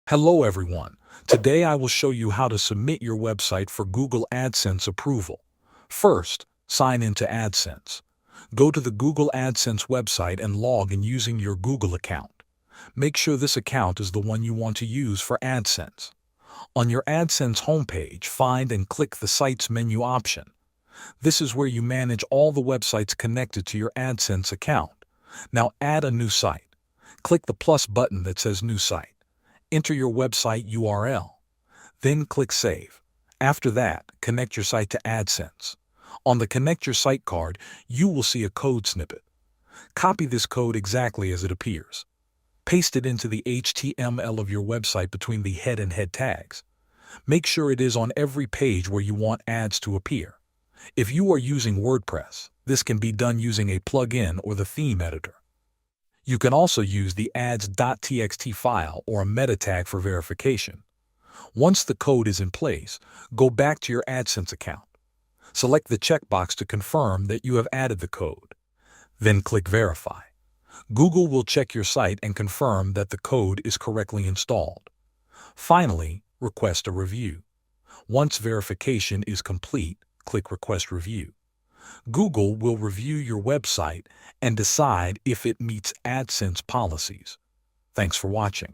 Hello everyone. Today I will show you how to submit your website for Google AdSense approval. First, sign into AdSense. Go to the Google AdSense website and log in using your Google account. Make sure this account is the one you want to use for AdSense. On your AdSense homepage, find and click the Sites menu option. This is where you manage all the websites connected to your AdSense account. Now add a new site. Click the plus button that says New Site. Enter your website URL. Then click Save. After that, connect your site to AdSense. On the Connect Your Site card, you will see a code snippet. Copy this code exactly as it appears. Paste it into the HTML of your website between the head and head tags. Make sure it is on every page where you want ads to appear. If you are using WordPress, this can be done using a plugin or the theme editor. You can also use the ads.txt file or a meta tag for verification. Once the code is in place, go back to your AdSense account. Select the checkbox to confirm that you have added the code. Then click Verify. Google will check your site and confirm that the code is correctly installed. Finally, request a review. Once verification is complete, click Request Review. Google will review your website and decide if it meets AdSense policies. Thanks for watching.